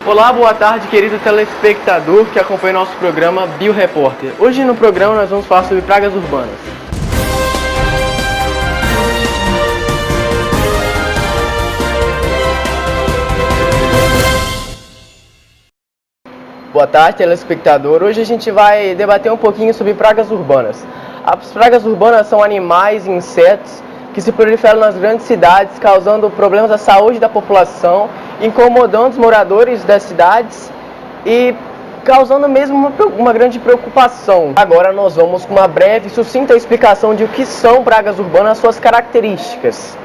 Olá, boa tarde, querido telespectador que acompanha nosso programa BioRepórter. Hoje no programa nós vamos falar sobre pragas urbanas. Boa tarde, telespectador. Hoje a gente vai debater um pouquinho sobre pragas urbanas. As pragas urbanas são animais e insetos que se proliferam nas grandes cidades, causando problemas à saúde da população, incomodando os moradores das cidades e causando mesmo uma grande preocupação. Agora nós vamos com uma breve e sucinta explicação de o que são pragas urbanas e suas características.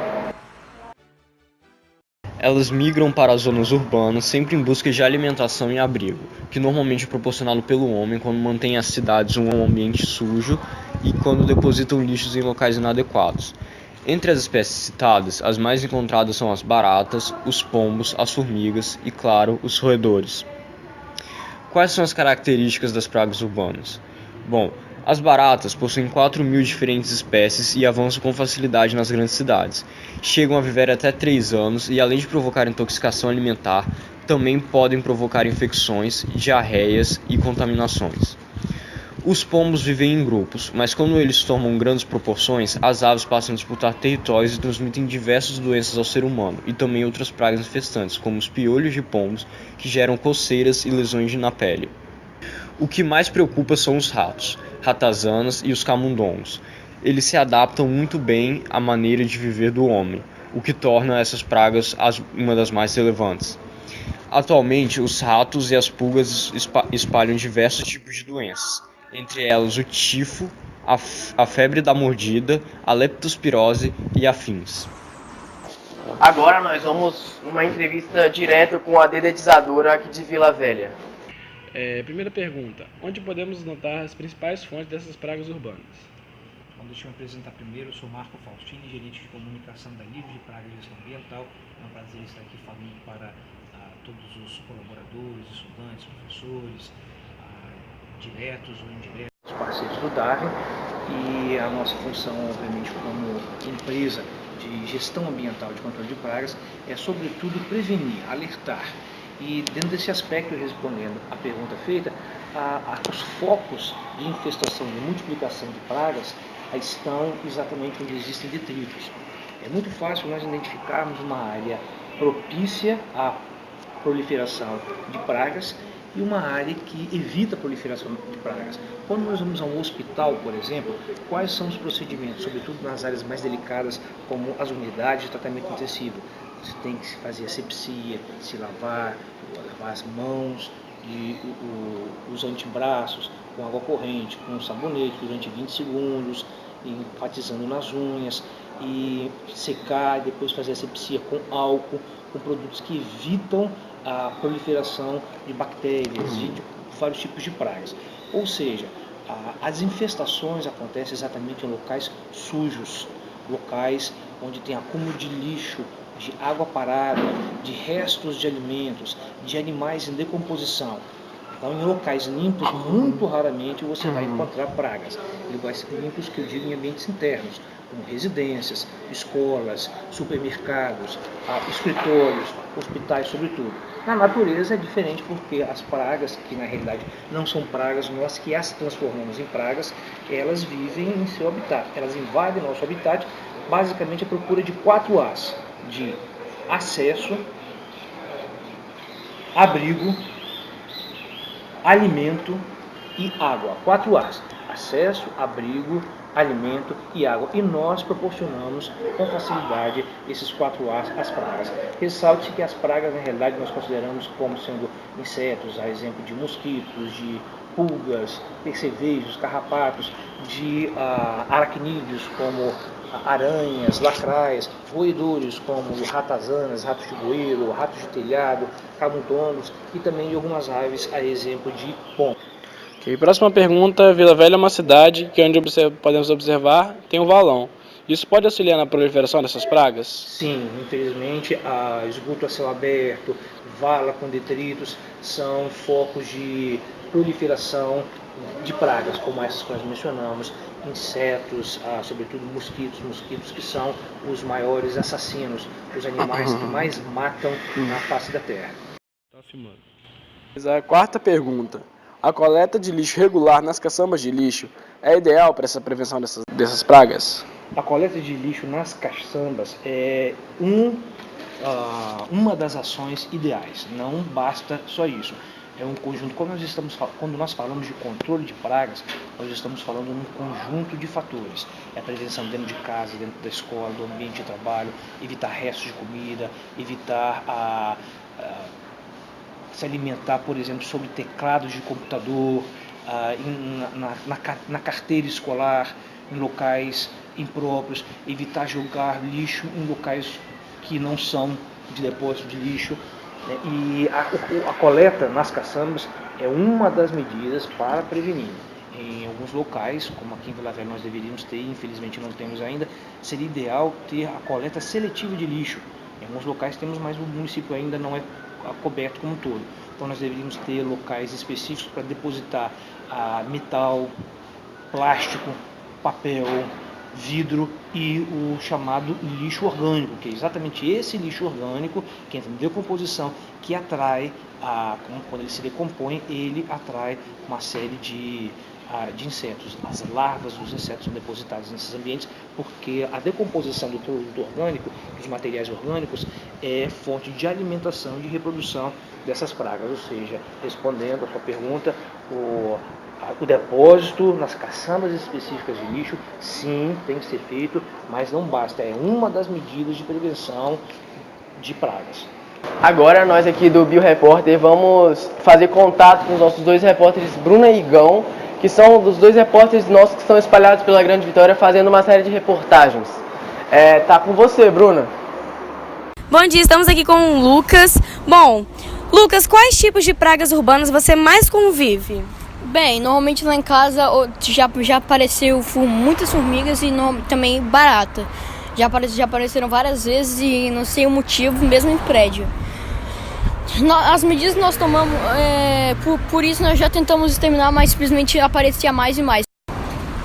Elas migram para as zonas urbanas sempre em busca de alimentação e abrigo, que normalmente é proporcionado pelo homem quando mantém as cidades um ambiente sujo e quando depositam lixos em locais inadequados. Entre as espécies citadas, as mais encontradas são as baratas, os pombos, as formigas e, claro, os roedores. Quais são as características das pragas urbanas? Bom, as baratas possuem 4.000 diferentes espécies e avançam com facilidade nas grandes cidades. Chegam a viver até 3 anos e, além de provocar intoxicação alimentar, também podem provocar infecções, diarreias e contaminações. Os pombos vivem em grupos, mas quando eles tomam grandes proporções, as aves passam a disputar territórios e transmitem diversas doenças ao ser humano, e também outras pragas infestantes, como os piolhos de pombos, que geram coceiras e lesões na pele. O que mais preocupa são os ratos, ratazanas e os camundongos. Eles se adaptam muito bem à maneira de viver do homem, o que torna essas pragas uma das mais relevantes. Atualmente, os ratos e as pulgas espalham diversos tipos de doenças, entre elas o tifo, a febre da mordida, a leptospirose e afins. Agora nós vamos uma entrevista direto com a dedetizadora aqui de Vila Velha. Primeira pergunta: onde podemos notar as principais fontes dessas pragas urbanas? Bom, deixa eu me apresentar primeiro. Eu sou Marco Faustini, gerente de comunicação da Livre de Praga e Gestão Ambiental. É um prazer estar aqui falando para todos os colaboradores, estudantes, professores, diretos ou indiretos, parceiros do Darwin. E a nossa função, obviamente, como empresa de gestão ambiental de controle de pragas, é sobretudo prevenir, alertar. E dentro desse aspecto, respondendo à pergunta feita, os focos de infestação e multiplicação de pragas estão exatamente onde existem detritos. É muito fácil nós identificarmos uma área propícia à proliferação de pragas e uma área que evita a proliferação de pragas. Quando nós vamos a um hospital, por exemplo, quais são os procedimentos, sobretudo nas áreas mais delicadas, como as unidades de tratamento intensivo? Você tem que fazer asepsia, se lavar as mãos, os antebraços com água corrente, com sabonete durante 20 segundos, enfatizando nas unhas, e secar e depois fazer asepsia com álcool, com produtos que evitam a proliferação de bactérias e de vários tipos de pragas. Ou seja, as infestações acontecem exatamente em locais sujos, locais onde tem acúmulo de lixo, de água parada, de restos de alimentos, de animais em decomposição. Então, em locais limpos, muito raramente você vai encontrar pragas. Locais limpos, que eu digo, em ambientes internos, como residências, escolas, supermercados, escritórios, hospitais, sobretudo. Na natureza é diferente, porque as pragas, que na realidade não são pragas, nós que as transformamos em pragas, elas vivem em seu habitat. Elas invadem nosso habitat, basicamente à procura de 4 As, de acesso, abrigo, alimento e água. 4 As: acesso, abrigo, alimento e água. E nós proporcionamos com facilidade esses 4 As às pragas. Ressalte que as pragas, na realidade, nós consideramos como sendo insetos, a exemplo de mosquitos, de pulgas, percevejos, carrapatos, de aracnídeos como aranhas, lacraias, roedores como ratazanas, ratos de bueiro, ratos de telhado, camundongos e também de algumas aves, a exemplo de pombos. Ok, próxima pergunta: Vila Velha é uma cidade que, onde podemos observar, tem um valão. Isso pode auxiliar na proliferação dessas pragas? Sim, infelizmente, esgoto a céu aberto, vala com detritos são focos de proliferação de pragas, como essas que nós mencionamos, insetos, sobretudo mosquitos que são os maiores assassinos, os animais que mais matam na face da Terra. Tá filmando. A quarta pergunta. A coleta de lixo regular nas caçambas de lixo é ideal para essa prevenção dessas pragas? A coleta de lixo nas caçambas é uma das ações ideais. Não basta só isso. É um conjunto. Quando nós falamos de controle de pragas, nós estamos falando de um conjunto de fatores. É a prevenção dentro de casa, dentro da escola, do ambiente de trabalho, evitar restos de comida, evitar se alimentar, por exemplo, sobre teclados de computador, na carteira escolar, em locais impróprios, evitar jogar lixo em locais que não são de depósito de lixo. E a coleta nas caçambas é uma das medidas para prevenir. Em alguns locais, como aqui em Vila Velha nós deveríamos ter, infelizmente não temos ainda, seria ideal ter a coleta seletiva de lixo. Em alguns locais temos, mas o município ainda não é coberto como um todo. Então nós deveríamos ter locais específicos para depositar metal, plástico, papel, vidro e o chamado lixo orgânico, que é exatamente esse lixo orgânico que entra em decomposição, que atrai, quando ele se decompõe, ele atrai uma série de insetos. As larvas dos insetos são depositadas nesses ambientes porque a decomposição do produto orgânico, dos materiais orgânicos, é fonte de alimentação e de reprodução dessas pragas. Ou seja, respondendo a sua pergunta, o depósito nas caçambas específicas de lixo, sim, tem que ser feito, mas não basta, é uma das medidas de prevenção de pragas. Agora nós aqui do BioRepórter vamos fazer contato com os nossos dois repórteres, Bruna e Igão, que são dos dois repórteres nossos que estão espalhados pela Grande Vitória fazendo uma série de reportagens. Tá com você, Bruna. Bom dia, estamos aqui com o Lucas. Bom, Lucas, quais tipos de pragas urbanas você mais convive? Bem, normalmente lá em casa já apareceu muitas formigas e também barata. Já apareceram várias vezes e não sei o motivo, mesmo em prédio. As medidas que nós tomamos, por isso nós já tentamos exterminar, mas simplesmente aparecia mais e mais.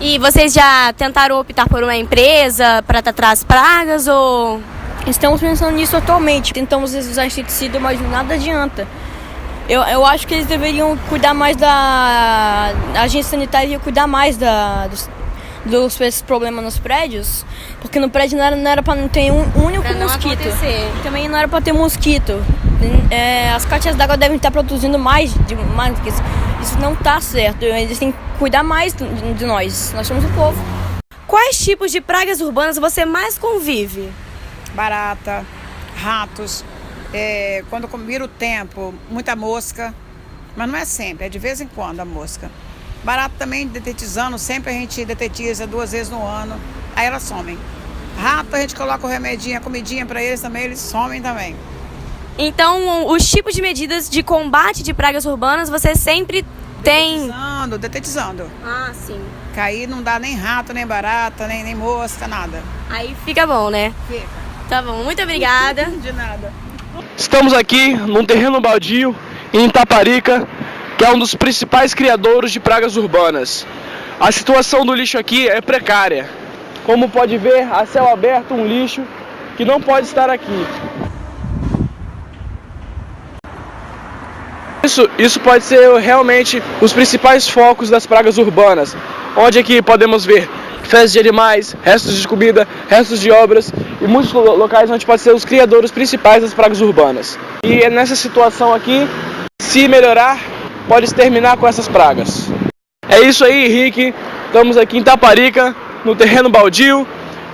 E vocês já tentaram optar por uma empresa para tratar as pragas ou... Estamos pensando nisso atualmente. Tentamos usar inseticida, mas nada adianta. Eu acho que eles deveriam cuidar mais a agência sanitária ia cuidar mais dos problemas nos prédios, porque no prédio não era para não ter um único mosquito. Também não era para ter mosquito. As caixas d'água devem estar produzindo mais do que isso. Isso não está certo. Eles têm que cuidar mais de nós. Nós somos o povo. Quais tipos de pragas urbanas você mais convive? Barata, ratos. Quando vira o tempo, muita mosca, mas não é sempre, é de vez em quando a mosca. Barata também, detetizando, sempre a gente detetiza 2 vezes no ano, aí elas somem. Rato, a gente coloca o remedinho, a comidinha para eles também, eles somem também. Então, os tipos de medidas de combate de pragas urbanas, você sempre tem... Detetizando. Ah, sim. Que aí não dá nem rato, nem barata, nem mosca, nada. Aí fica bom, né? Fica. Tá bom, muito obrigada. De nada. Estamos aqui num terreno baldio em Itaparica, que é um dos principais criadouros de pragas urbanas. A situação do lixo aqui é precária. Como pode ver, a céu aberto, um lixo que não pode estar aqui. Isso pode ser realmente os principais focos das pragas urbanas, onde aqui podemos ver fezes de animais, restos de comida, restos de obras e muitos locais onde pode ser os criadouros principais das pragas urbanas. E é nessa situação aqui, se melhorar, pode exterminar com essas pragas. É isso aí, Henrique. Estamos aqui em Itaparica, no terreno baldio,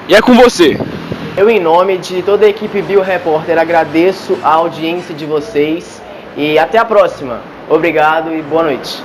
e é com você. Eu, em nome de toda a equipe BioRepórter, agradeço a audiência de vocês e até a próxima. Obrigado e boa noite.